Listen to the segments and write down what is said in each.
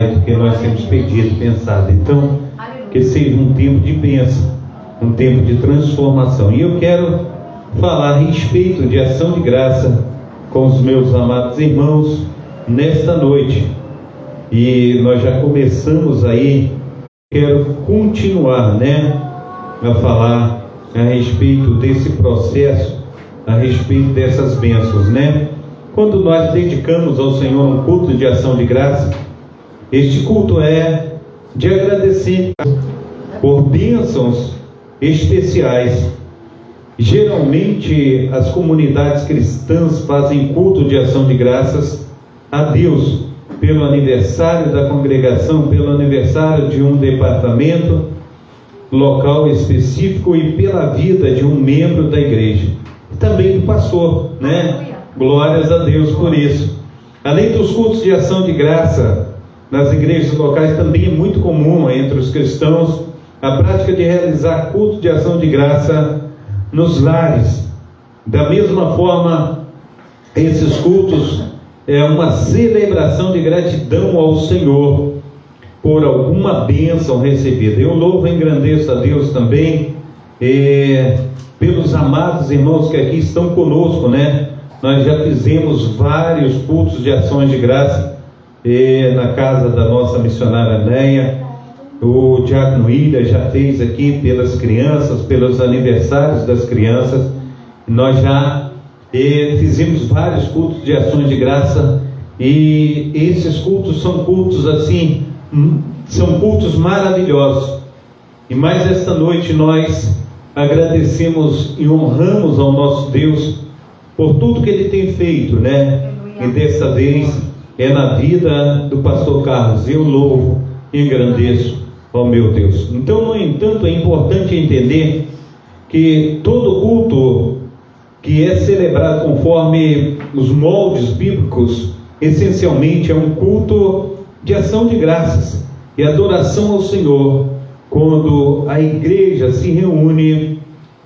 do que nós temos pedido, pensado. Então, que seja um tempo de bênção, um tempo de transformação. E eu quero falar a respeito de ação de graça com os meus amados irmãos nesta noite. E nós já começamos aí, quero continuar, a falar a respeito desse processo, a respeito dessas bênçãos, Quando nós dedicamos ao Senhor um culto de ação de graça, este culto é de agradecer por bênçãos especiais. Geralmente as comunidades cristãs fazem culto de ação de graças a Deus pelo aniversário da congregação, pelo aniversário de um departamento local específico e pela vida de um membro da igreja, e também do pastor, Glórias a Deus por isso. Além dos cultos de ação de graça nas igrejas locais, também é muito comum entre os cristãos a prática de realizar culto de ação de graça nos lares. Da mesma forma, esses cultos é uma celebração de gratidão ao Senhor por alguma bênção recebida. Eu louvo e engrandeço a Deus também pelos amados irmãos que aqui estão conosco, Nós já fizemos vários cultos de ações de graça na casa da nossa missionária Neia. O diácono Ida já fez aqui pelas crianças, pelos aniversários das crianças. Nós já fizemos vários cultos de ações de graça, e esses cultos são cultos assim, são cultos maravilhosos. E mais esta noite nós agradecemos e honramos ao nosso Deus por tudo que Ele tem feito, E dessa vez é na vida do pastor Carlos. Eu louvo e engrandeço ao meu Deus. Então, no entanto, é importante entender que todo culto que é celebrado conforme os moldes bíblicos, essencialmente é um culto de ação de graças e adoração ao Senhor. Quando a igreja se reúne,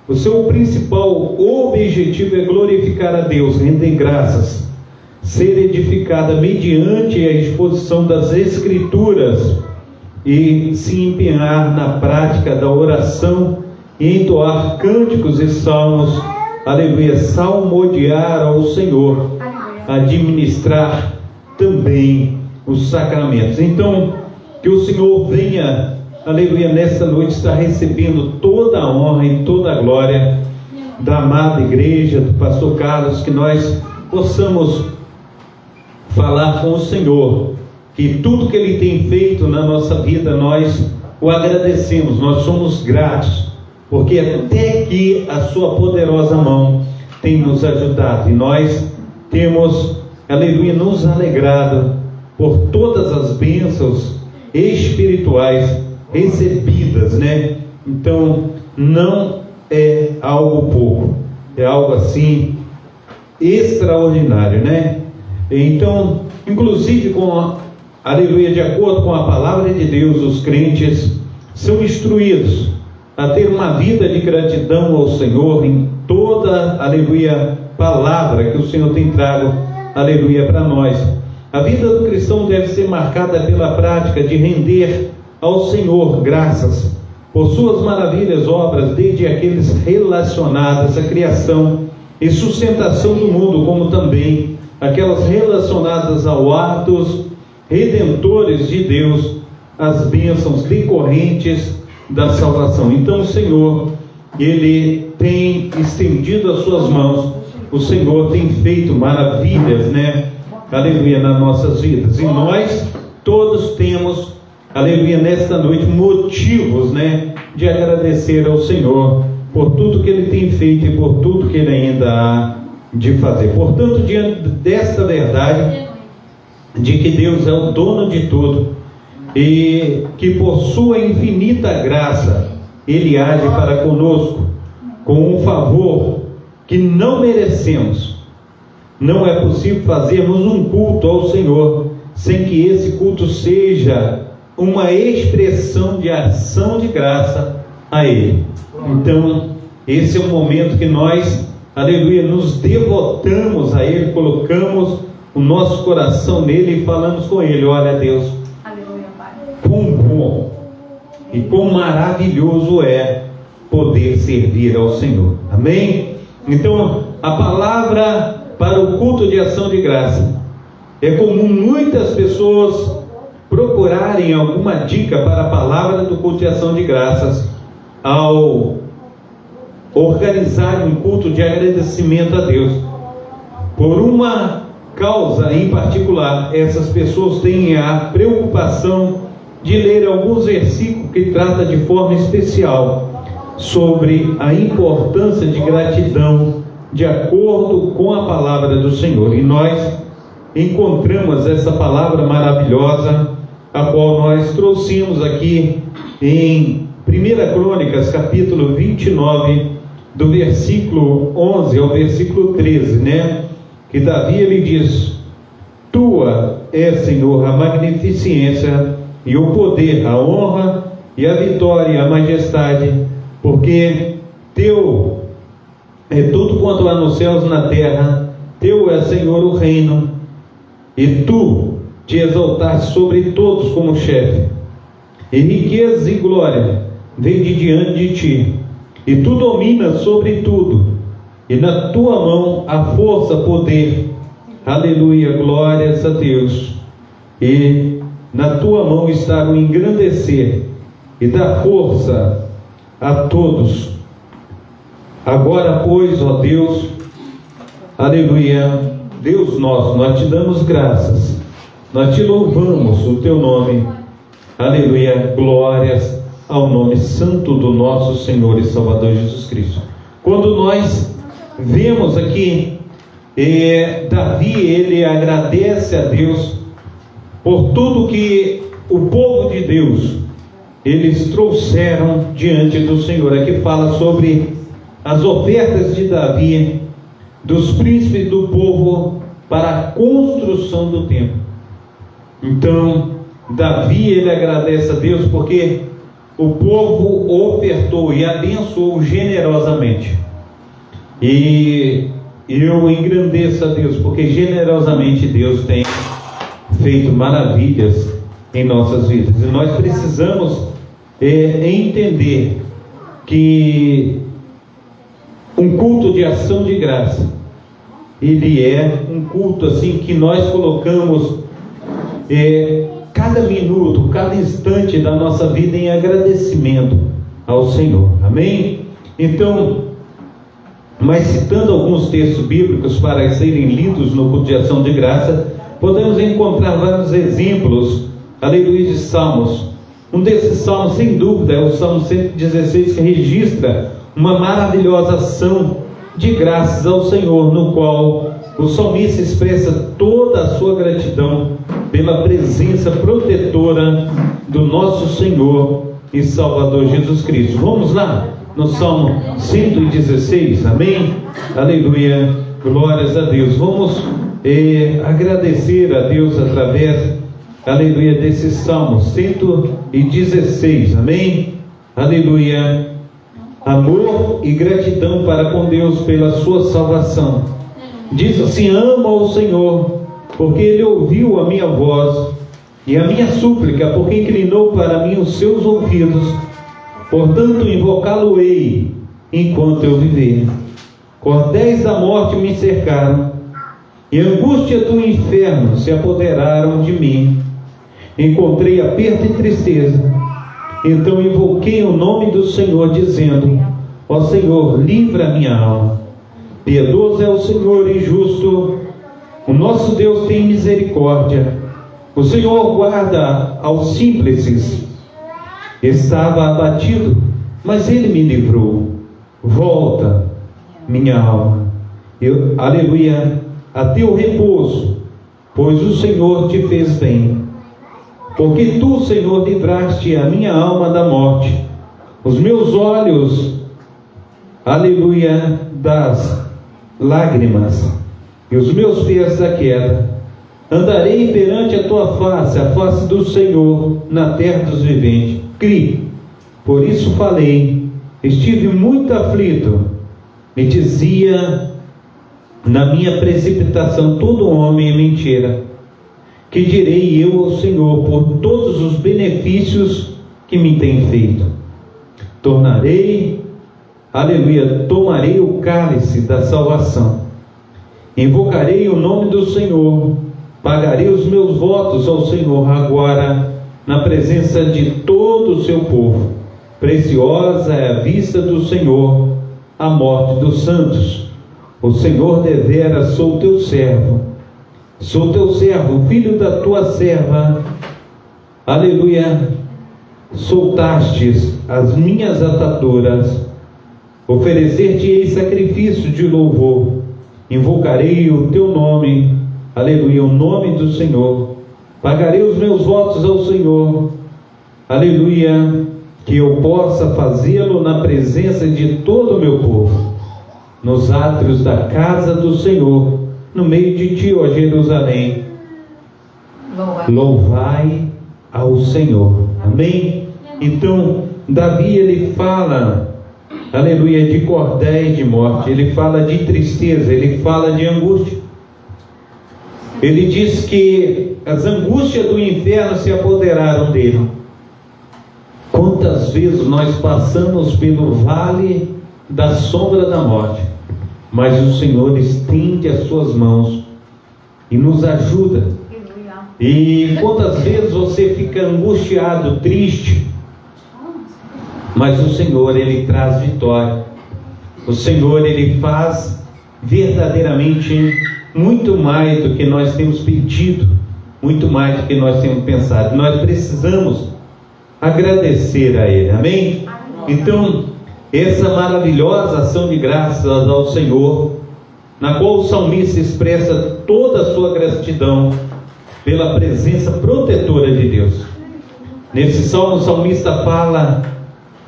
o seu principal objetivo é glorificar a Deus, render graças, ser edificada mediante a exposição das Escrituras e se empenhar na prática da oração e entoar cânticos e salmos, aleluia, salmodiar ao Senhor, administrar também os sacramentos. Então, que o Senhor venha, aleluia, nesta noite está recebendo toda a honra e toda a glória da amada igreja, do pastor Carlos, que nós possamos falar com o Senhor, que tudo que Ele tem feito na nossa vida, nós o agradecemos, nós somos gratos, porque até que a sua poderosa mão tem nos ajudado, e nós temos, aleluia, nos alegrado por todas as bênçãos espirituais recebidas, Então, não é algo pouco, é algo assim extraordinário, Então, inclusive aleluia, de acordo com a palavra de Deus, os crentes são instruídos a ter uma vida de gratidão ao Senhor em toda, aleluia, palavra que o Senhor tem trago, aleluia, para nós. A vida do cristão deve ser marcada pela prática de render ao Senhor graças por suas maravilhas obras, desde aqueles relacionados à criação e sustentação do mundo, como também aquelas relacionadas aos atos redentores de Deus, as bênçãos decorrentes da salvação. Então o Senhor, Ele tem estendido as suas mãos, o Senhor tem feito maravilhas, aleluia, nas nossas vidas, e nós todos temos, aleluia, nesta noite motivos, de agradecer ao Senhor por tudo que Ele tem feito e por tudo que Ele ainda há de fazer. Portanto, diante desta verdade de que Deus é o dono de tudo e que por sua infinita graça Ele age para conosco com um favor que não merecemos, não é possível fazermos um culto ao Senhor sem que esse culto seja uma expressão de ação de graça a Ele. Então, esse é o momento que nós, aleluia, nos devotamos a Ele, colocamos o nosso coração nele e falamos com Ele: olha, Deus, quão bom e quão maravilhoso é poder servir ao Senhor. Amém? Então, a palavra para o culto de ação de graça. É comum muitas pessoas procurarem alguma dica para a palavra do culto de ação de graças ao organizar um culto de agradecimento a Deus. Por uma causa em particular, essas pessoas têm a preocupação de ler alguns versículos que tratam de forma especial sobre a importância de gratidão de acordo com a palavra do Senhor. E nós encontramos essa palavra maravilhosa, a qual nós trouxemos aqui em 1 Crônicas, capítulo 29, do versículo 11 ao versículo 13, né? Que Davi, ele diz: Tua é, Senhor, a magnificência e o poder, a honra e a vitória e a majestade, porque Teu é tudo quanto há nos céus e na terra, Teu é, Senhor, o reino, e Tu te exaltaste sobre todos como chefe, e riquezas e glória vem de diante de Ti, e Tu dominas sobre tudo, e na Tua mão há força, poder, aleluia, glórias a Deus, e na Tua mão está o engrandecer e dar força a todos. Agora, pois, ó Deus, aleluia, Deus nosso, nós Te damos graças, nós Te louvamos o Teu nome, aleluia, glórias ao nome santo do nosso Senhor e Salvador Jesus Cristo. Quando nós vemos aqui, Davi, ele agradece a Deus por tudo que o povo de Deus, eles trouxeram diante do Senhor. Aqui fala sobre as ofertas de Davi, dos príncipes do povo, para a construção do templo. Então, Davi, ele agradece a Deus porque o povo ofertou e abençoou generosamente. E eu engrandeço a Deus, porque generosamente Deus tem feito maravilhas em nossas vidas. E nós precisamos entender que um culto de ação de graça, ele é um culto assim que nós colocamos cada minuto, cada instante da nossa vida em agradecimento ao Senhor. Amém? Então, mas citando alguns textos bíblicos para serem lidos no culto de ação de graça, podemos encontrar vários exemplos, aleluia, de salmos. Um desses salmos, sem dúvida, é o Salmo 116, que registra uma maravilhosa ação de graças ao Senhor, no qual o salmista expressa toda a sua gratidão pela presença protetora do nosso Senhor e Salvador Jesus Cristo. Vamos lá, no Salmo 116, amém? Aleluia, glórias a Deus. Vamos agradecer a Deus através, aleluia, desse Salmo 116, amém? Aleluia. Amor e gratidão para com Deus pela sua salvação. Diz assim: amo ao Senhor, porque Ele ouviu a minha voz e a minha súplica, porque inclinou para mim os seus ouvidos. Portanto, invocá-lo-ei enquanto eu viver. Cordéis da morte me cercaram, e a angústia do inferno se apoderaram de mim. Encontrei aperto e tristeza. Então invoquei o nome do Senhor, dizendo: ó Senhor, livra a minha alma. Piedoso é o Senhor e justo. O nosso Deus tem misericórdia. O Senhor guarda aos simples. Estava abatido, mas Ele me livrou. Volta, minha alma, aleluia, a teu repouso, pois o Senhor te fez bem. Porque Tu, Senhor, livraste a minha alma da morte, os meus olhos, aleluia, das lágrimas, e os meus pés da queda. Andarei perante a Tua face, a face do Senhor, na terra dos viventes. Criei, por isso falei, estive muito aflito. Me dizia na minha precipitação: todo homem é mentira, que direi eu ao Senhor por todos os benefícios que me tem feito? Tomarei o cálice da salvação, invocarei o nome do Senhor, pagarei os meus votos ao Senhor agora, na presença de todo o seu povo. Preciosa é a vista do Senhor a morte dos santos. O Senhor devera sou teu servo, filho da tua serva. Aleluia. Soltastes as minhas ataduras, oferecer-te-ei sacrifício de louvor, invocarei o teu nome, aleluia, o nome do Senhor, pagarei os meus votos ao Senhor, aleluia, que eu possa fazê-lo na presença de todo o meu povo, nos átrios da casa do Senhor, no meio de ti, ó Jerusalém. Louvai ao Senhor. Amém? Então, Davi, ele fala, aleluia, de cordéis de morte, ele fala de tristeza, ele fala de angústia. Ele diz que as angústias do inferno se apoderaram dele. Quantas vezes nós passamos pelo vale da sombra da morte, mas o Senhor estende as suas mãos e nos ajuda. E quantas vezes você fica angustiado, triste, mas o Senhor, ele traz vitória. O Senhor, ele faz verdadeiramente muito mais do que nós temos pedido, muito mais do que nós temos pensado. Nós precisamos agradecer a Ele, amém? Então, essa maravilhosa ação de graças ao Senhor, na qual o salmista expressa toda a sua gratidão pela presença protetora de Deus. Nesse salmo, o salmista fala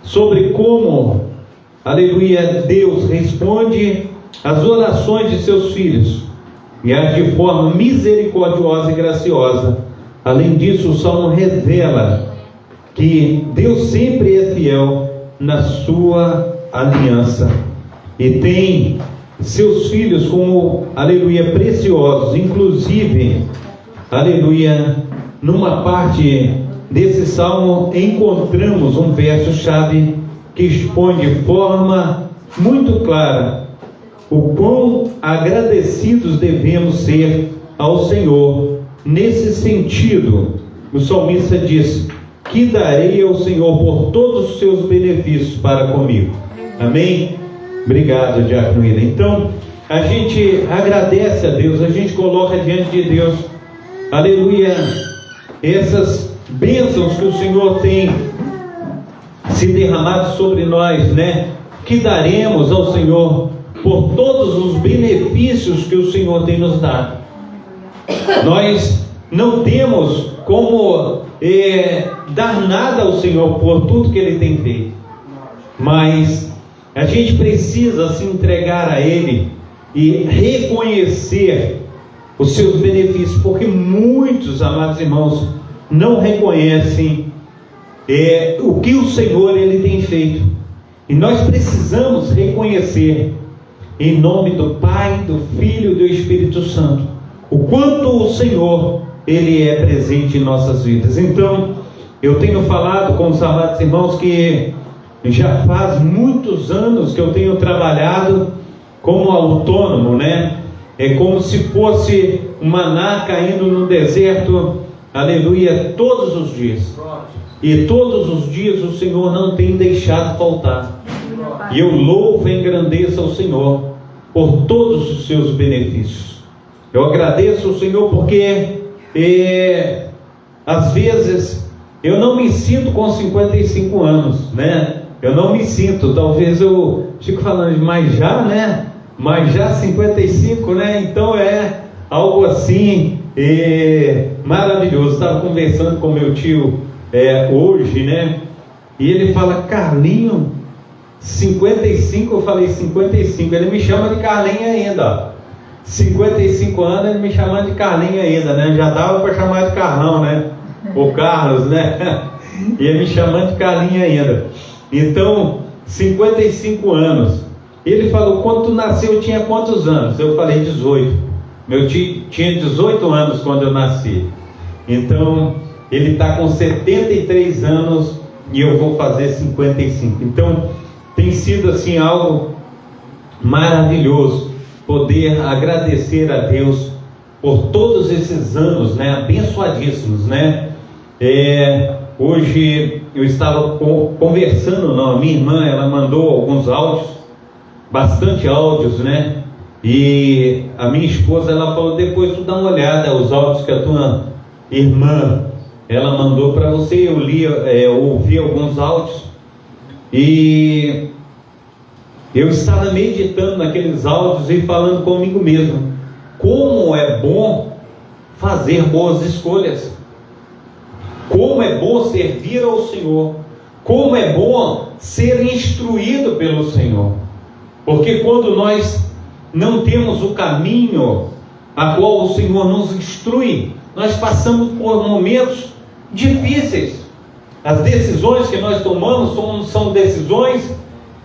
sobre como, aleluia, Deus responde às orações de seus filhos, e age de forma misericordiosa e graciosa. Além disso, o salmo revela que Deus sempre é fiel na sua aliança, e tem seus filhos como, aleluia, preciosos. Inclusive, aleluia, numa parte desse salmo encontramos um verso-chave que expõe de forma muito clara o quão agradecidos devemos ser ao Senhor. Nesse sentido, o salmista diz: que darei ao Senhor por todos os seus benefícios para comigo. Amém? Obrigado, Diácono Ida. Então, a gente agradece a Deus, a gente coloca diante de Deus, aleluia, essas bênçãos que o Senhor tem se derramado sobre nós, né? Que daremos ao Senhor por todos os benefícios que o Senhor tem nos dado. Nós não temos como dar nada ao Senhor por tudo que Ele tem feito, mas a gente precisa se entregar a Ele e reconhecer os seus benefícios, porque muitos, amados irmãos, não reconhecem o que o Senhor ele tem feito, e nós precisamos reconhecer, em nome do Pai, do Filho e do Espírito Santo, o quanto o Senhor ele é presente em nossas vidas. Então, eu tenho falado com os amados irmãos que já faz muitos anos que eu tenho trabalhado como autônomo, né? É como se fosse um maná caindo no deserto, aleluia, todos os dias. E todos os dias o Senhor não tem deixado faltar. E eu louvo e engrandeço ao Senhor por todos os seus benefícios. Eu agradeço ao Senhor porque às vezes eu não me sinto com 55 anos, né? Eu não me sinto, talvez eu fico falando, mas já, né? Mas já 55, né? Então é algo assim maravilhoso. Estava conversando com meu tio hoje, né? E ele fala: Carlinho, 55. Eu falei 55. Ele me chama de Carlinho ainda, ó. 55 anos, ele me chamando de Carlinho ainda, né? Já dava para chamar de Carlão, né? O Carlos, né? E ele me chamando de Carlinho ainda. Então, 55 anos. Ele falou: quando tu nasceu, tinha quantos anos? Eu falei 18. Meu tio tinha 18 anos quando eu nasci. Então, ele está com 73 anos e eu vou fazer 55. Então, tem sido assim algo maravilhoso poder agradecer a Deus por todos esses anos, né, abençoadíssimos, né? Hoje eu estava conversando, não, a minha irmã, ela mandou alguns áudios, bastante áudios, né? E a minha esposa, ela falou, depois tu dá uma olhada os áudios que a tua irmã, ela mandou para você. Eu li, ouvi alguns áudios e eu estava meditando naqueles áudios e falando comigo mesmo, como é bom fazer boas escolhas, como é bom servir ao Senhor, como é bom ser instruído pelo Senhor, porque quando nós não temos o caminho a qual o Senhor nos instrui, nós passamos por momentos difíceis. As decisões que nós tomamos são decisões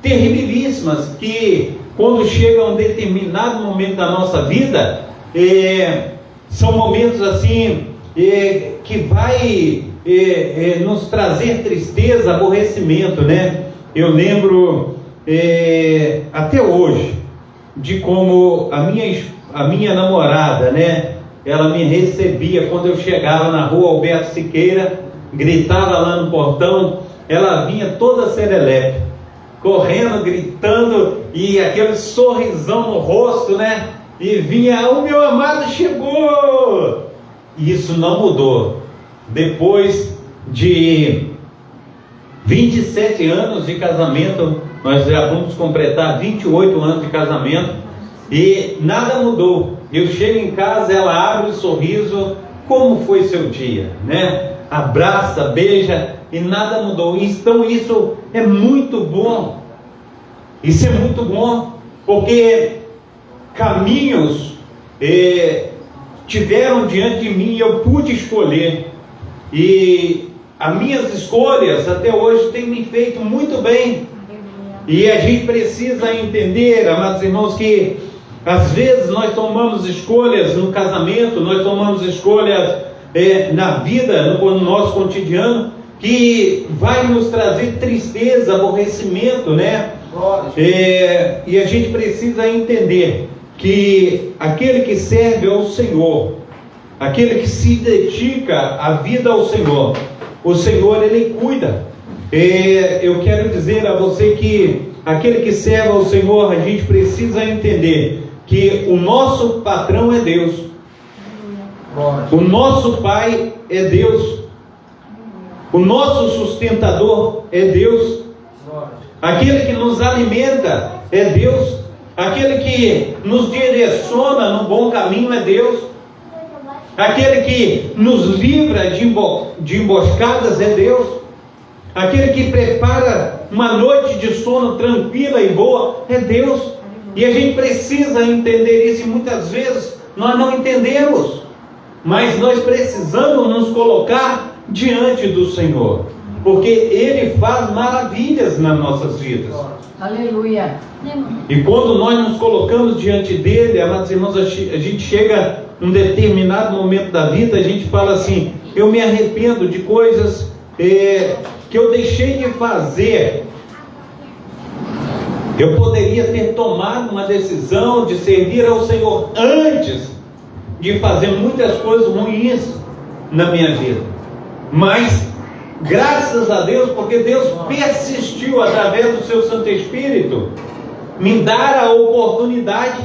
terribilíssimas, que quando chega a um determinado momento da nossa vida, são momentos assim, que vai nos trazer tristeza, aborrecimento, né? Eu lembro até hoje de como a minha namorada, né, ela me recebia quando eu chegava na rua Alberto Siqueira, gritava lá no portão, ela vinha toda serelepe, correndo, gritando, e aquele sorrisão no rosto, né? E vinha, o meu amado chegou! E isso não mudou. Depois de 27 anos de casamento, nós já vamos completar 28 anos de casamento, e nada mudou. Eu chego em casa, ela abre o sorriso, como foi seu dia, né? Abraça, beija, e nada mudou. Então isso é muito bom. Isso é muito bom, porque caminhos tiveram diante de mim e eu pude escolher, e as minhas escolhas até hoje têm me feito muito bem. E a gente precisa entender, amados irmãos, que às vezes nós tomamos escolhas no casamento, nós tomamos escolhas na vida, no nosso cotidiano, que vai nos trazer tristeza, aborrecimento, né? E a gente precisa entender que aquele que serve ao Senhor, aquele que se dedica a vida ao Senhor, o Senhor, Ele cuida. Eu quero dizer a você que aquele que serve ao Senhor, a gente precisa entender que o nosso patrão é Deus, o nosso Pai é Deus, o nosso sustentador é Deus, aquele que nos alimenta é Deus, aquele que nos direciona no bom caminho é Deus, aquele que nos livra de emboscadas é Deus, aquele que prepara uma noite de sono tranquila e boa é Deus. E a gente precisa entender isso, e muitas vezes nós não entendemos, mas nós precisamos nos colocar diante do Senhor, porque Ele faz maravilhas nas nossas vidas. Aleluia. E quando nós nos colocamos diante dele, amados irmãos, a gente chega num determinado momento da vida, a gente fala assim, eu me arrependo de coisas que eu deixei de fazer. Eu poderia ter tomado uma decisão de servir ao Senhor antes de fazer muitas coisas ruins na minha vida, mas graças a Deus, porque Deus persistiu através do seu Santo Espírito me dar a oportunidade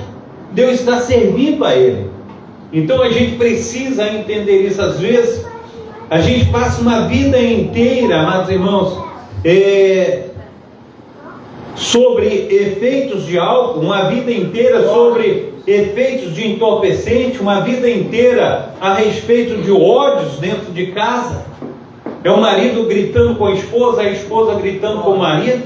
de eu estar servindo a Ele. Então a gente precisa entender isso. Às vezes a gente passa uma vida inteira, amados irmãos, sobre efeitos de álcool, uma vida inteira sobre efeitos de entorpecente, uma vida inteira a respeito de ódios dentro de casa. É o marido gritando com a esposa gritando com o marido.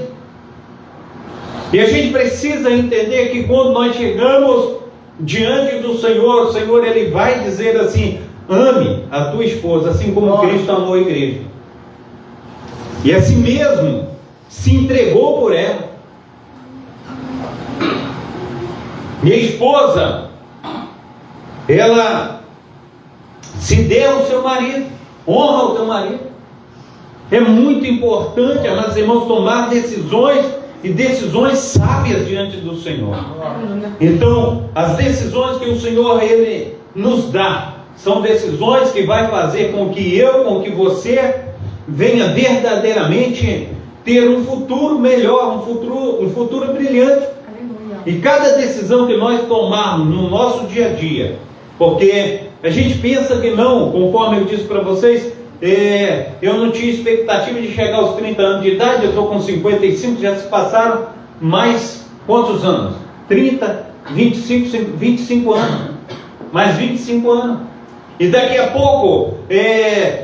E a gente precisa entender que quando nós chegamos diante do Senhor, o Senhor, Ele vai dizer assim, ame a tua esposa, assim como Cristo amou a igreja. E assim mesmo, se entregou por ela. Minha esposa, ela Se dê ao seu marido, honra o teu marido. É muito importante, amados irmãos, tomar decisões e decisões sábias diante do Senhor. Então, as decisões que o Senhor Ele nos dá são decisões que vai fazer com que com que você venha verdadeiramente ter um futuro melhor, um futuro brilhante. E cada decisão que nós tomarmos no nosso dia a dia, porque a gente pensa que não, conforme eu disse para vocês, eu não tinha expectativa de chegar aos 30 anos de idade, eu estou com 55, já se passaram mais quantos anos? 30, 25 anos. Mais 25 anos. E daqui a pouco,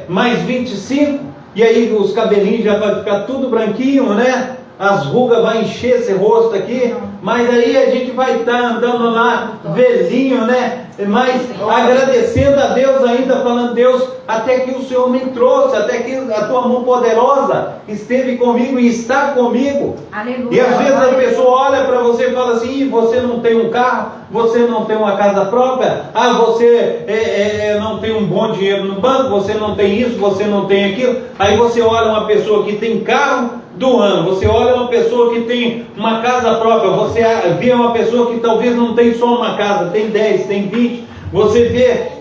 mais 25, e aí os cabelinhos já vai ficar tudo branquinho, né? As rugas vão encher esse rosto aqui, mas aí a gente vai estar andando lá, velhinho, né? Mas agradecendo a Deus ainda, falando: Deus, até que o Senhor me trouxe, até que a tua mão poderosa esteve comigo e está comigo. Aleluia. E às vezes a pessoa olha para você e fala assim: você não tem um carro, você não tem uma casa própria, você não tem um bom dinheiro no banco, você não tem isso, você não tem aquilo. Aí você olha uma pessoa que tem carro do ano, você olha uma pessoa que tem uma casa própria, você vê uma pessoa que talvez não tem só uma casa, tem 10, tem 20, você vê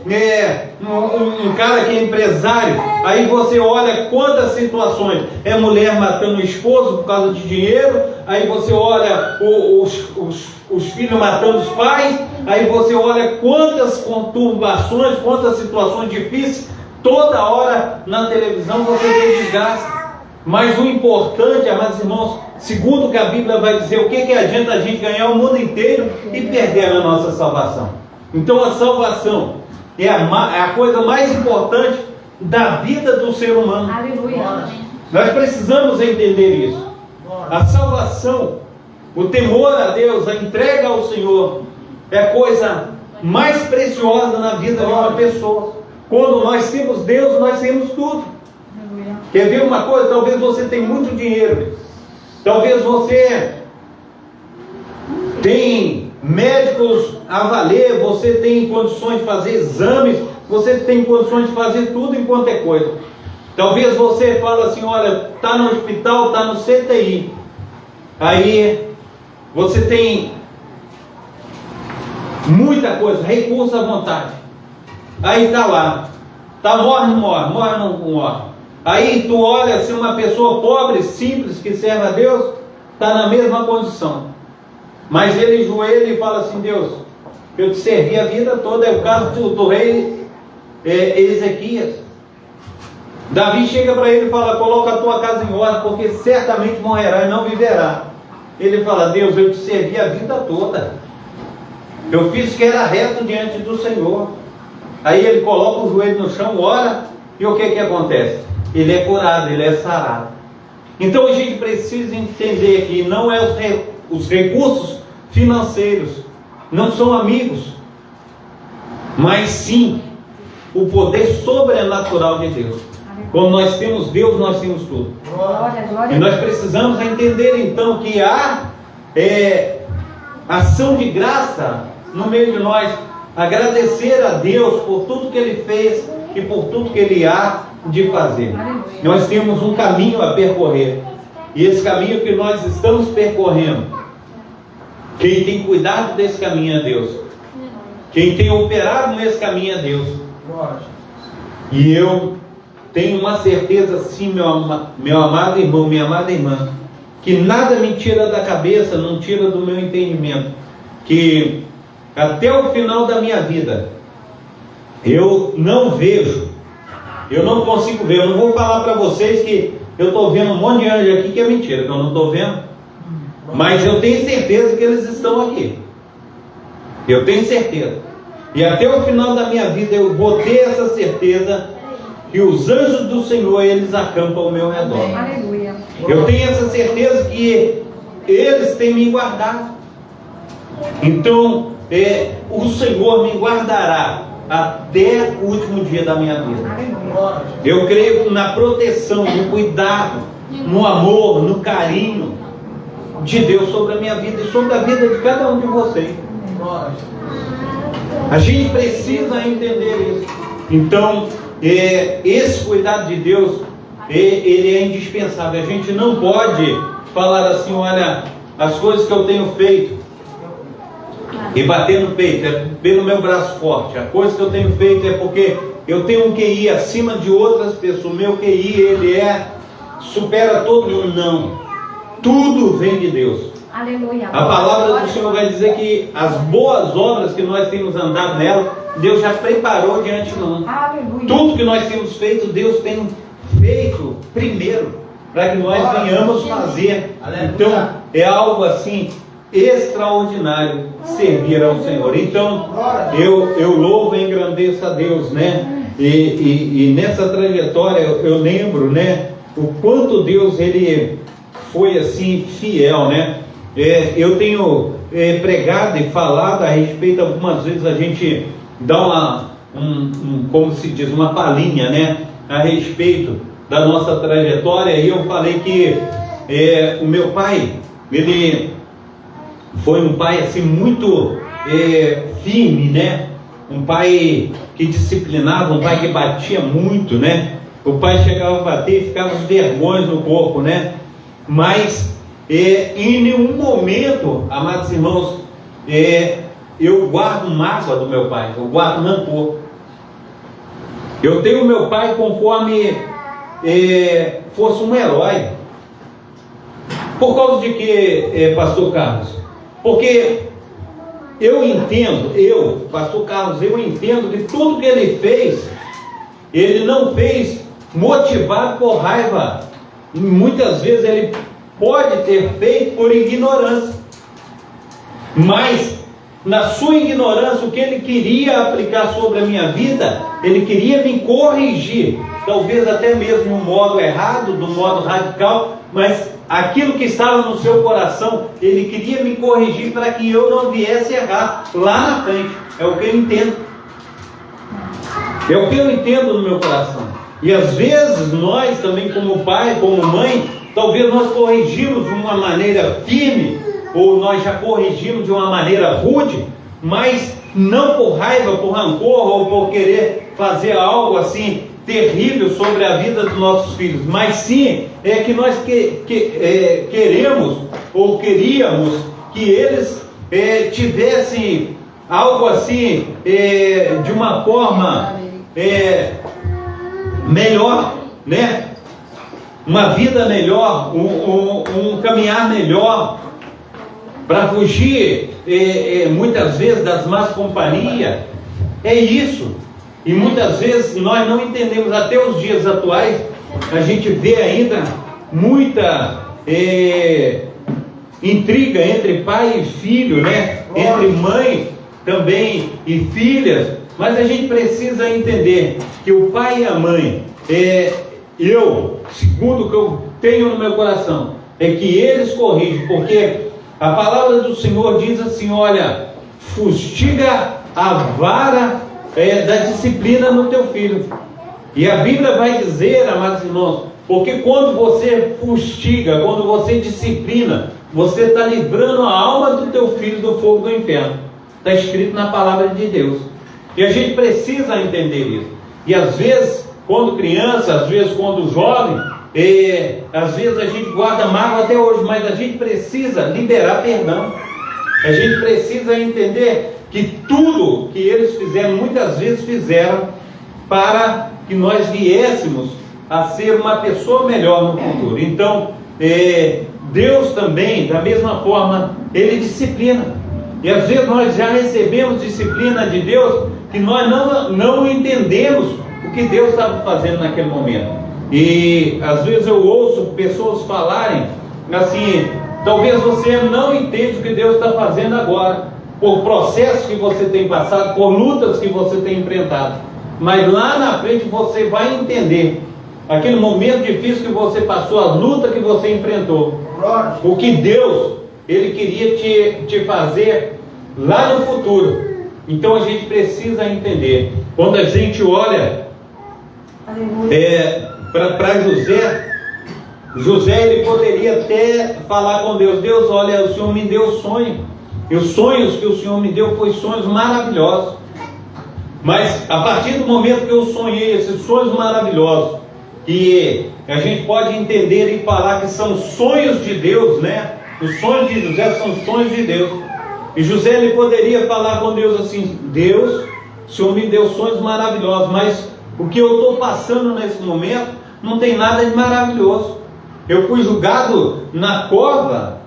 um cara que é empresário, aí você olha quantas situações, mulher matando o esposo por causa de dinheiro, aí você olha os filhos matando os pais, aí você olha quantas conturbações, quantas situações difíceis, toda hora na televisão você vê desgaste. Mas o importante, amados irmãos, segundo o que a Bíblia vai dizer, o que adianta a gente ganhar o mundo inteiro e perder a nossa salvação? Então a salvação é a coisa mais importante da vida do ser humano. Aleluia. Nós precisamos entender isso. A salvação, o temor a Deus, a entrega ao Senhor é a coisa mais preciosa na vida de uma pessoa. Quando nós temos Deus, nós temos tudo. Quer ver uma coisa? Talvez você tenha muito dinheiro, talvez você tem médicos a valer, você tem condições de fazer exames, você tem condições de fazer tudo enquanto é coisa. Talvez você fale assim: olha, está no hospital, está no CTI, aí você tem muita coisa, recurso à vontade, aí está lá, morre, não morre. Aí tu olha assim, uma pessoa pobre, simples, que serve a Deus, está na mesma condição. Mas ele joelha e fala assim: Deus, eu te servi a vida toda. É o caso do rei Ezequias. Davi chega para ele e fala: coloca a tua casa em ordem, porque certamente morrerá e não viverá. Ele fala: Deus, eu te servi a vida toda. Eu fiz o que era reto diante do Senhor. Aí ele coloca o joelho no chão, ora, e o que acontece? Ele é curado, ele é sarado. Então a gente precisa entender que não é os recursos financeiros, não são amigos, mas sim o poder sobrenatural de Deus. Quando nós temos Deus, nós temos tudo. E nós precisamos entender então que há ação de graça no meio de nós, agradecer a Deus por tudo que Ele fez e por tudo que Ele há de fazer. Nós temos um caminho a percorrer, e esse caminho que nós estamos percorrendo, quem tem cuidado desse caminho é Deus, quem tem operado nesse caminho é Deus. E eu tenho uma certeza sim, meu amado irmão, minha amada irmã, que nada me tira da cabeça, não tira do meu entendimento, que até o final da minha vida eu não vejo, eu não consigo ver. Eu não vou falar para vocês que eu estou vendo um monte de anjos aqui, que é mentira, que eu não estou vendo. Mas eu tenho certeza que eles estão aqui. Eu tenho certeza. E até o final da minha vida eu vou ter essa certeza que os anjos do Senhor, eles acampam ao meu redor. Aleluia. Eu tenho essa certeza que eles têm me guardado. Então, o Senhor me guardará até o último dia da minha vida. Eu creio na proteção, no cuidado, no amor, no carinho de Deus sobre a minha vida e sobre a vida de cada um de vocês. A gente precisa entender isso. Então, esse cuidado de Deus, ele é indispensável. A gente não pode falar assim, olha, as coisas que eu tenho feito, e bater no peito, é pelo meu braço forte. A coisa que eu tenho feito é porque eu tenho um QI acima de outras pessoas. O meu QI, ele supera todo mundo. Não. Tudo vem de Deus. Aleluia. A palavra do Senhor vai dizer que as boas obras que nós temos andado nela, Deus já preparou diante de nós. Aleluia. Tudo que nós temos feito, Deus tem feito primeiro, para que nós venhamos fazer. Então, é algo assim extraordinário servir ao Senhor. Então, eu louvo e engrandeço a Deus, né? E nessa trajetória eu lembro, né, o quanto Deus ele foi assim fiel, né? Eu tenho pregado e falado a respeito, algumas vezes a gente dá como se diz, uma palhinha, né, a respeito da nossa trajetória. E eu falei que o meu pai, ele foi um pai assim muito firme, né? Um pai que disciplinava, um pai que batia muito, né? O pai chegava a bater e ficava os vergões no corpo, né? Mas em nenhum momento, amados irmãos, eu guardo mágoa do meu pai, eu guardo rancor. Eu tenho meu pai conforme fosse um herói. Por causa de que, pastor Carlos? Porque eu entendo, pastor Carlos, eu entendo que tudo que ele fez, ele não fez motivado por raiva. E muitas vezes ele pode ter feito por ignorância. Mas, na sua ignorância, o que ele queria aplicar sobre a minha vida, ele queria me corrigir. Talvez até mesmo de um modo errado, de um modo radical, mas aquilo que estava no seu coração, ele queria me corrigir para que eu não viesse errar lá na frente. É o que eu entendo. É o que eu entendo no meu coração. E às vezes nós também, como pai, como mãe, talvez nós corrigimos de uma maneira firme, ou nós já corrigimos de uma maneira rude, mas não por raiva, por rancor, ou por querer fazer algo assim terrível sobre a vida dos nossos filhos, mas sim que nós queremos ou queríamos que eles tivessem algo assim de uma forma melhor, né? Uma vida melhor, um caminhar melhor, para fugir muitas vezes das más companhias. É isso. E muitas vezes nós não entendemos, até os dias atuais, a gente vê ainda muita intriga entre pai e filho, né? Entre mãe também e filhas. Mas a gente precisa entender que o pai e a mãe, segundo o que eu tenho no meu coração, é que eles corrigem, porque a palavra do Senhor diz assim, olha, fustiga a vara da disciplina no teu filho. E a Bíblia vai dizer, amados irmãos, porque quando você fustiga, quando você disciplina, você está livrando a alma do teu filho do fogo do inferno. Está escrito na palavra de Deus. E a gente precisa entender isso. E às vezes, quando criança, às vezes quando jovem, às vezes a gente guarda mágoa até hoje, mas a gente precisa liberar perdão. A gente precisa entender que tudo que eles fizeram, muitas vezes fizeram para que nós viéssemos a ser uma pessoa melhor no futuro. Então, Deus também, da mesma forma, Ele disciplina. E às vezes nós já recebemos disciplina de Deus que nós não entendemos o que Deus estava fazendo naquele momento. E às vezes eu ouço pessoas falarem assim, talvez você não entenda o que Deus está fazendo agora, por processos que você tem passado, por lutas que você tem enfrentado. Mas lá na frente você vai entender aquele momento difícil que você passou, a luta que você enfrentou, o que Deus Ele queria te fazer lá no futuro. Então a gente precisa entender. Quando a gente olha para José, ele poderia até falar com Deus, Deus, olha, o Senhor me deu sonho, e os sonhos que o Senhor me deu foram sonhos maravilhosos. Mas a partir do momento que eu sonhei esses sonhos maravilhosos, que a gente pode entender e falar que são sonhos de Deus, né? Os sonhos de José são sonhos de Deus. E José, ele poderia falar com Deus assim: Deus, o Senhor me deu sonhos maravilhosos, mas o que eu estou passando nesse momento não tem nada de maravilhoso. Eu fui julgado na cova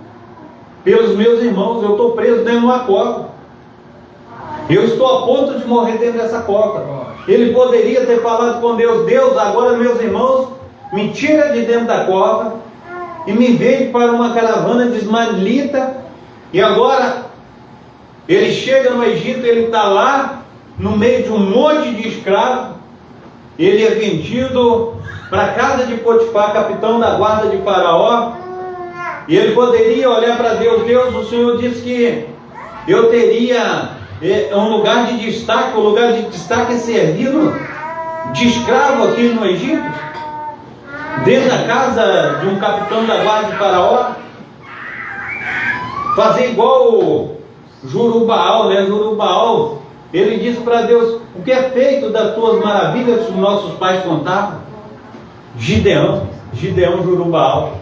pelos meus irmãos, eu estou preso dentro de uma cova. Eu estou a ponto de morrer dentro dessa cova. Ele poderia ter falado com Deus: Deus, agora meus irmãos, me tira de dentro da cova e me vende para uma caravana de ismaelita. E agora ele chega no Egito, ele está lá no meio de um monte de escravos. Ele é vendido para a casa de Potifar, capitão da guarda de Faraó. E ele poderia olhar para Deus: Deus, o Senhor disse que eu teria um lugar de destaque. O lugar de destaque é servindo de escravo aqui no Egito, dentro da casa de um capitão da guarda de Faraó. Fazer igual o Jurubaal, né? Jurubaal, ele disse para Deus: o que é feito das tuas maravilhas que os nossos pais contavam? Gideão, Jurubaal,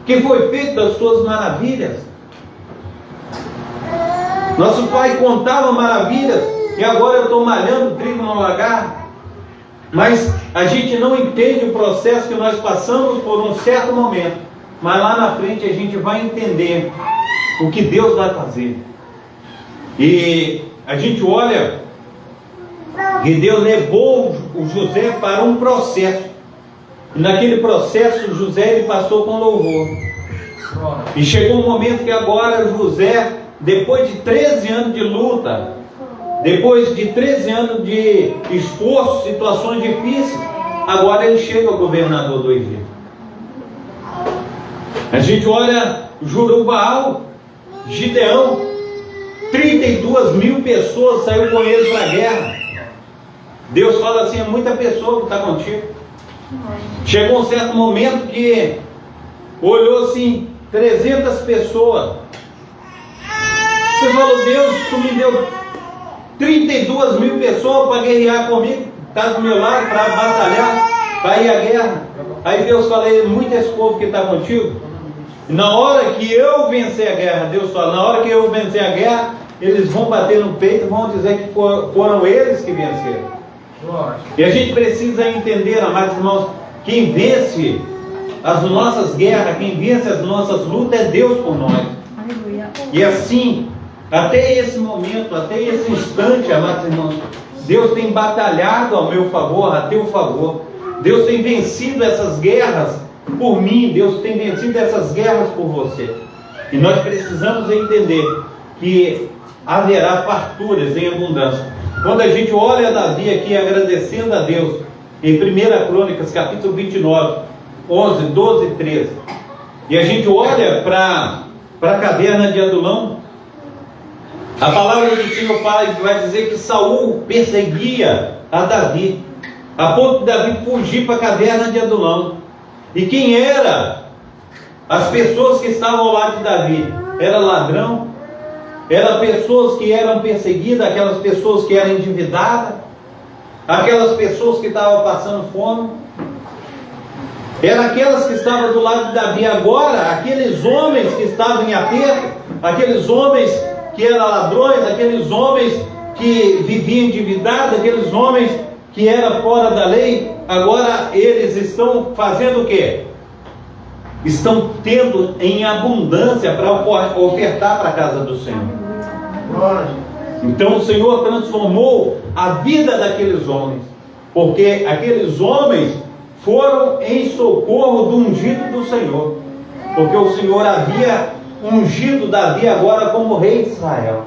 que foi feito das tuas maravilhas? Nosso pai contava maravilhas, e agora eu estou malhando trigo no lagar. Mas a gente não entende o processo que nós passamos por um certo momento. Mas lá na frente a gente vai entender o que Deus vai fazer. E a gente olha que Deus levou o José para um processo. E naquele processo José, ele passou com louvor. E chegou um momento que agora José, depois de 13 anos de luta, depois de 13 anos de esforço, situações difíceis, agora ele chega ao governador do Egito. A gente olha Jurubaal, Gideão, 32 mil pessoas saíram com ele para a guerra. Deus fala assim: é muita pessoa que está contigo. Chegou um certo momento que olhou assim, 300 pessoas. Você falou: Deus, tu me deu 32 mil pessoas para guerrear comigo, está do meu lado para batalhar, para ir à guerra. Aí Deus fala: é muito esse povo que está contigo. E na hora que eu vencer a guerra, Deus fala, na hora que eu vencer a guerra, eles vão bater no peito e vão dizer que foram eles que venceram. E a gente precisa entender, amados irmãos, quem vence as nossas guerras, quem vence as nossas lutas é Deus por nós. E assim, até esse momento, até esse instante, amados irmãos, Deus tem batalhado ao meu favor, a teu favor. Deus tem vencido essas guerras por mim, Deus tem vencido essas guerras por você. E nós precisamos entender que haverá farturas em abundância. Quando a gente olha Davi aqui agradecendo a Deus, em 1 Crônicas, capítulo 29, 11, 12 e 13, e a gente olha para a caverna de Adulão, a palavra do Senhor vai dizer que Saul perseguia a Davi, a ponto de Davi fugir para a caverna de Adulão. E quem era as pessoas que estavam ao lado de Davi? Era ladrão, eram pessoas que eram perseguidas, aquelas pessoas que eram endividadas, aquelas pessoas que estavam passando fome, eram aquelas que estavam do lado de Davi. Agora, aqueles homens que estavam em aperto, aqueles homens que eram ladrões, aqueles homens que viviam endividados, aqueles homens que eram fora da lei, agora eles estão fazendo o quê? Estão tendo em abundância para ofertar para a casa do Senhor. Então o Senhor transformou a vida daqueles homens, porque aqueles homens foram em socorro do ungido do Senhor, porque o Senhor havia ungido Davi agora como rei de Israel.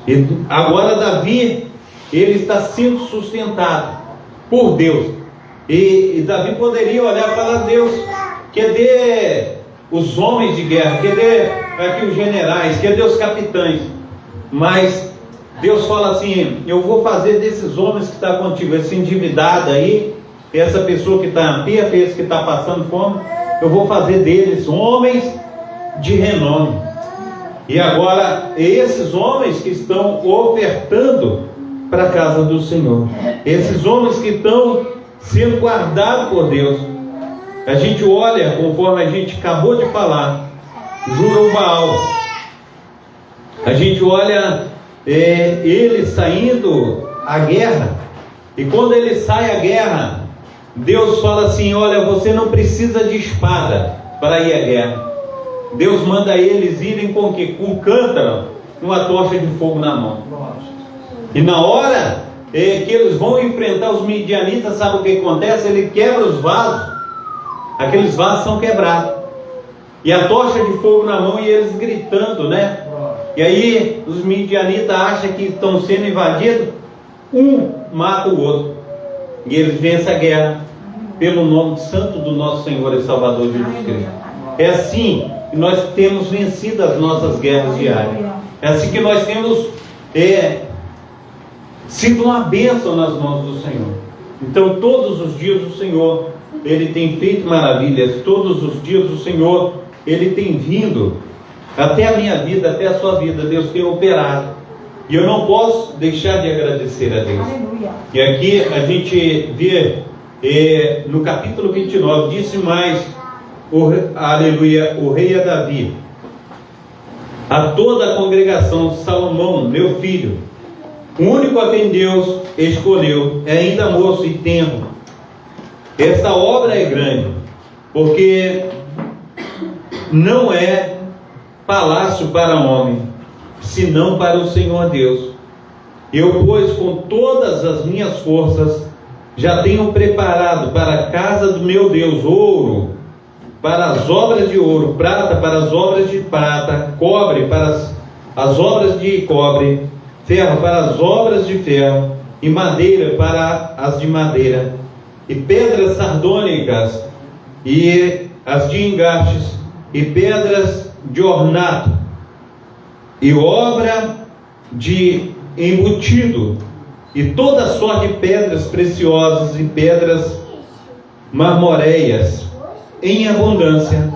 E agora Davi, ele está sendo sustentado por Deus. E Davi poderia olhar e falar: Deus, cadê os homens de guerra? Cadê aqui os generais? Cadê os capitães? Mas Deus fala assim: eu vou fazer desses homens que estão contigo, esse endividado aí, essa pessoa que está em perto, esse que está passando fome, eu vou fazer deles homens de renome. E agora esses homens que estão ofertando para a casa do Senhor. Esses homens que estão sendo guardados por Deus. A gente olha, conforme a gente acabou de falar, juram Baal. A gente olha ele saindo à guerra. E quando ele sai à guerra, Deus fala assim: olha, você não precisa de espada para ir à guerra. Deus manda eles irem com que? Com um cântaro, uma tocha de fogo na mão. E na hora que eles vão enfrentar os midianitas, sabe o que acontece? Ele quebra os vasos. Aqueles vasos são quebrados. E a tocha de fogo na mão, e eles gritando, né? E aí os midianitas acham que estão sendo invadidos. Um mata o outro. E eles vencem a guerra pelo nome santo do nosso Senhor e Salvador Jesus Cristo. É assim que nós temos vencido as nossas guerras diárias. É assim que nós temos sido uma bênção nas mãos do Senhor. Então todos os dias o Senhor, Ele tem feito maravilhas. Todos os dias o Senhor, Ele tem vindo até a minha vida, até a sua vida. Deus tem operado. E eu não posso deixar de agradecer a Deus. Aleluia. E aqui a gente vê no capítulo 29, disse mais, aleluia, o rei a Davi, a toda a congregação: Salomão, meu filho, o único a quem Deus escolheu, é ainda moço e tenro. Essa obra é grande, porque não é palácio para homem, senão para o Senhor Deus. Eu, pois, com todas as minhas forças, já tenho preparado para a casa do meu Deus ouro, para as obras de ouro, prata para as obras de prata, cobre para as obras de cobre, ferro para as obras de ferro, e madeira para as de madeira, e pedras sardônicas, e as de engastes, e pedras de ornato, e obra de embutido, e toda sorte de pedras preciosas e pedras marmoreias em abundância,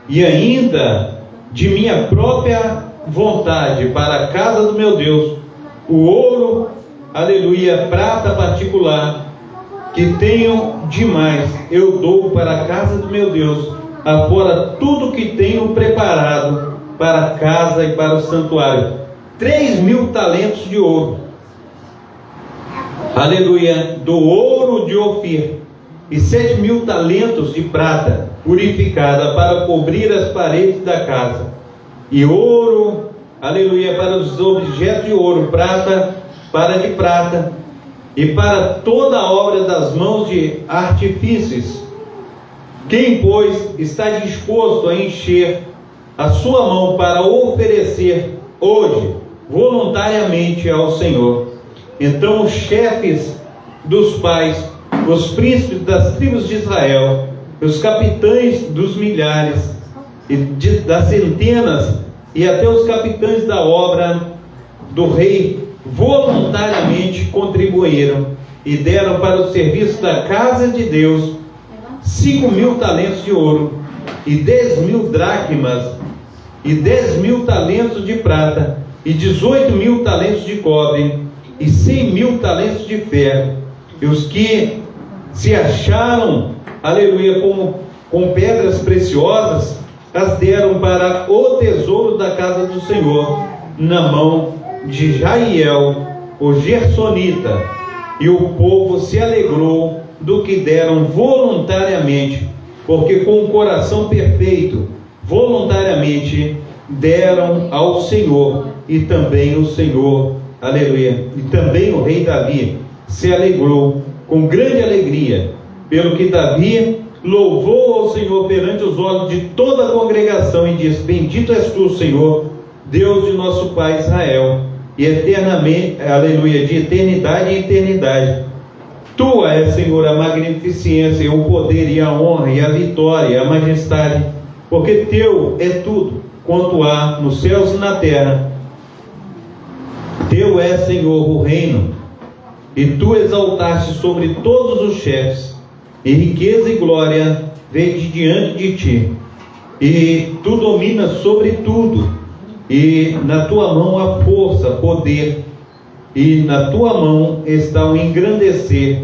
e ainda de minha própria vontade para a casa do meu Deus, o ouro, aleluia, prata particular, que tenho demais, eu dou para a casa do meu Deus, afora tudo que tenho preparado para a casa e para o santuário, 3.000 talentos de ouro, aleluia, do ouro de Ofir, e 7.000 talentos de prata purificada para cobrir as paredes da casa, e ouro, aleluia, para os objetos de ouro, prata para de prata, e para toda a obra das mãos de artífices. Quem, pois, está disposto a encher a sua mão para oferecer hoje voluntariamente ao Senhor? Então os chefes dos pais, os príncipes das tribos de Israel, os capitães dos milhares e das centenas, e até os capitães da obra do rei, voluntariamente contribuíram e deram para o serviço da casa de Deus 5.000 talentos de ouro, e 10.000 dracmas, e 10.000 talentos de prata, e 18.000 talentos de cobre, e 100.000 talentos de ferro. E os que se acharam, aleluia, com pedras preciosas, as deram para o tesouro da casa do Senhor, na mão de Jaiel, o Gersonita. E o povo se alegrou do que deram voluntariamente, porque com o coração perfeito, voluntariamente deram ao Senhor. E também o Senhor, aleluia, e também o rei Davi se alegrou com grande alegria, pelo que Davi louvou ao Senhor perante os olhos de toda a congregação, e disse: bendito és tu, Senhor, Deus de nosso pai Israel, e eternamente, aleluia, de eternidade em eternidade. Tua é, Senhor, a magnificência, o poder e a honra e a vitória e a majestade, porque teu é tudo quanto há nos céus e na terra. Teu é, Senhor, o reino, e tu exaltaste sobre todos os chefes, e riqueza e glória vem de diante de ti, e tu dominas sobre tudo, e na tua mão há força, poder e na tua mão está o engrandecer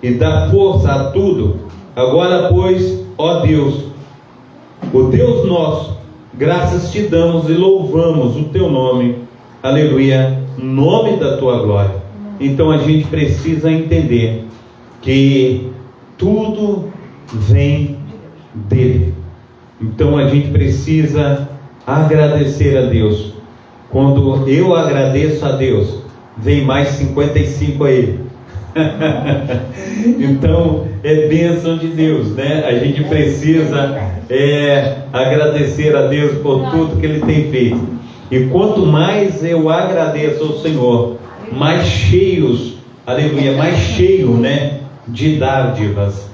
e dar força a tudo. Agora, pois, ó Deus, o Deus nosso, graças te damos e louvamos o teu nome, aleluia, nome da tua glória. Então a gente precisa entender que tudo vem dele. Então a gente precisa agradecer a Deus. Quando eu agradeço a Deus, vem mais 55 a ele. Então é bênção de Deus, né? A gente precisa agradecer a Deus por tudo que ele tem feito. E quanto mais eu agradeço ao Senhor, mais cheios, aleluia, mais cheio, né, de dádivas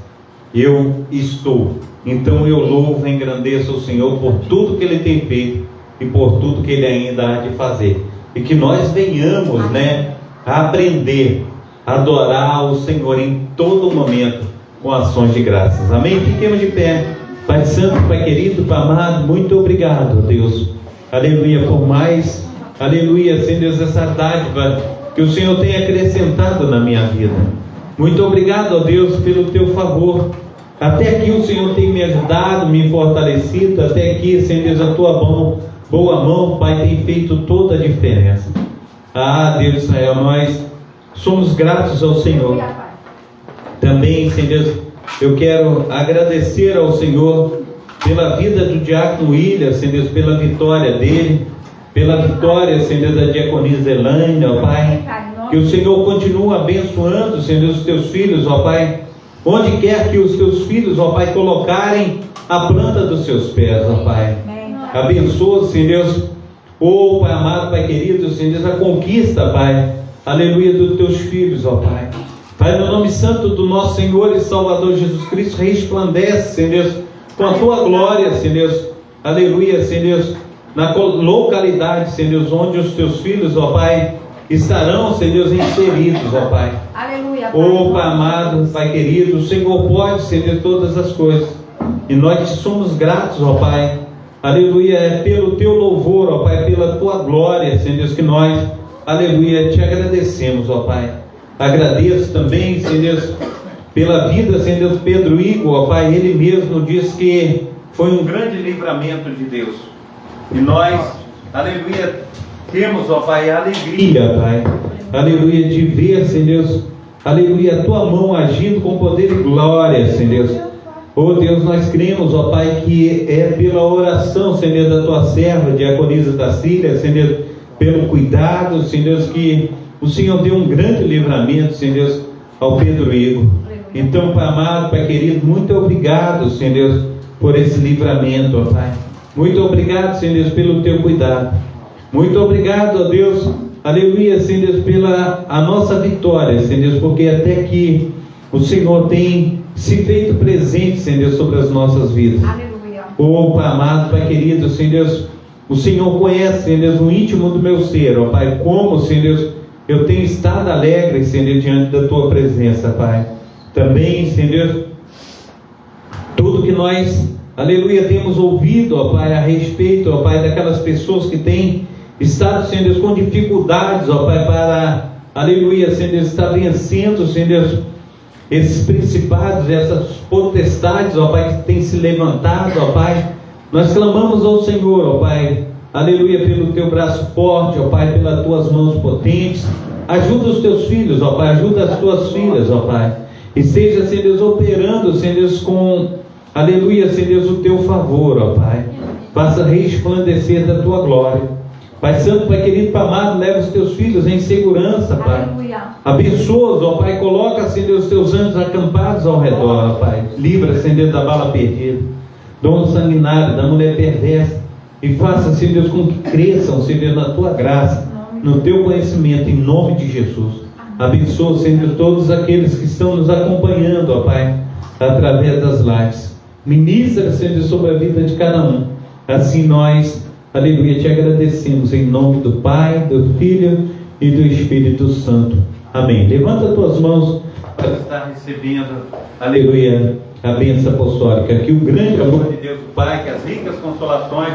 eu estou. Então eu louvo e engrandeço o Senhor por tudo que ele tem feito e por tudo que ele ainda há de fazer. E que nós venhamos, né, a aprender a adorar o Senhor em todo momento com ações de graças. Amém? Fiquemos de pé. Pai Santo, Pai querido, Pai amado, muito obrigado, Deus. Aleluia, por mais, aleluia, Senhor Deus, essa dádiva que o Senhor tem acrescentado na minha vida. Muito obrigado, ó Deus, pelo teu favor. Até aqui o Senhor tem me ajudado, me fortalecido. Até aqui, Senhor Deus, a tua boa mão, Pai, tem feito toda a diferença. Ah, Deus Israel, nós somos gratos ao Senhor. Também, Senhor Deus, eu quero agradecer ao Senhor pela vida do diácono William, Senhor Deus, pela vitória dele, pela vitória, Senhor Deus, da diaconisa Elaine, ó Pai. Que o Senhor continue abençoando, Senhor Deus, os teus filhos, ó Pai. Onde quer que os teus filhos, ó Pai, colocarem a planta dos seus pés, ó Pai. Abençoa, Senhor Deus, oh Pai amado, Pai querido, Senhor Deus, a conquista, Pai, aleluia, dos teus filhos, ó Pai. Pai, no nome santo do nosso Senhor e Salvador Jesus Cristo, resplandece, Senhor Deus, com a tua glória, Senhor Deus, aleluia, Senhor Deus, na localidade, Senhor Deus, onde os teus filhos, ó Pai, estarão, Senhor Deus, inseridos, ó Pai. Aleluia, Pai. Oh Pai amado, Pai querido, o Senhor pode, Senhor Deus, todas as coisas, e nós te somos gratos, ó Pai, aleluia, é pelo teu louvor, ó Pai, pela tua glória, Senhor Deus, que nós, aleluia, te agradecemos, ó Pai. Agradeço também, Senhor Deus, pela vida, Senhor Deus, Pedro Igor, ó Pai, ele mesmo diz que foi um grande livramento de Deus, e nós, aleluia, temos, ó Pai, a alegria, Pai, aleluia, de ver, Senhor Deus, aleluia, a tua mão agindo com poder e glória, Senhor Deus. Oh Deus, nós cremos, ó Pai, que é pela oração, Senhor Deus, da tua serva, diaconisa da Síria, Senhor Deus, pelo cuidado, Senhor Deus, que o Senhor deu um grande livramento, Senhor Deus, ao Pedro Igor. Então, Pai amado, Pai querido, muito obrigado, Senhor Deus, por esse livramento, ó Pai. Muito obrigado, Senhor Deus, pelo teu cuidado. Muito obrigado, ó Deus, aleluia, Senhor Deus, pela a nossa vitória, Senhor Deus, porque até aqui o Senhor tem se feito presente, Senhor Deus, sobre as nossas vidas. Aleluia. Oh, Pai amado, Pai querido, Senhor Deus, o Senhor conhece, Senhor Deus, o íntimo do meu ser, ó Pai, como, Senhor Deus, eu tenho estado alegre, Senhor Deus, diante da tua presença, Pai. Também, Senhor Deus, tudo que nós, aleluia, temos ouvido, ó Pai, a respeito, ó Pai, daquelas pessoas que têm estado, Senhor Deus, com dificuldades, ó Pai, para, aleluia, Senhor Deus, estar vencendo, Senhor Deus, esses principados, essas potestades, ó Pai, que têm se levantado, ó Pai. Nós clamamos ao Senhor, ó Pai, aleluia, pelo teu braço forte, ó Pai, pelas tuas mãos potentes. Ajuda os teus filhos, ó Pai, ajuda as tuas filhas, ó Pai. E seja, Senhor Deus, operando, Senhor Deus, com, aleluia, Senhor Deus, o teu favor, ó Pai. Faça resplandecer da tua glória. Pai Santo, Pai querido, Pai amado, leva os teus filhos em segurança, Pai. Abençoa-os, ó Pai, coloca, Senhor Deus, os teus anjos acampados ao redor, ó Pai. Livra, Senhor Deus, da bala perdida, dono sanguinário, da mulher perversa, e faça, Senhor Deus, com que cresçam, Senhor Deus, na tua graça, no teu conhecimento, em nome de Jesus. Abençoa, Senhor Deus, todos aqueles que estão nos acompanhando, ó Pai, através das lives. Ministra, Senhor Deus, sobre a vida de cada um. Assim nós, aleluia, te agradecemos em nome do Pai, do Filho e do Espírito Santo. Amém. Levanta as tuas mãos para estar recebendo, aleluia, a bênção apostólica. Que o grande amor de Deus, o Pai, que as ricas consolações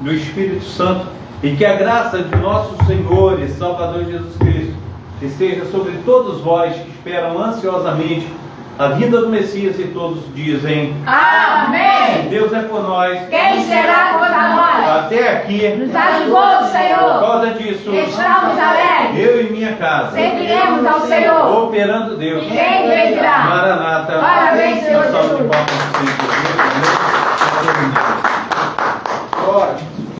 do Espírito Santo e que a graça de nosso Senhor e Salvador Jesus Cristo esteja sobre todos vós que esperam ansiosamente a vinda do Messias, e todos dizem amém. Deus é por nós. Quem será contra nós? Até aqui nos ajudou o Senhor. Por causa disso Estamos alegres. eu e minha casa Serviremos ao Senhor. operando Deus. Quem virá? Maranata. Parabéns, Senhor Jesus.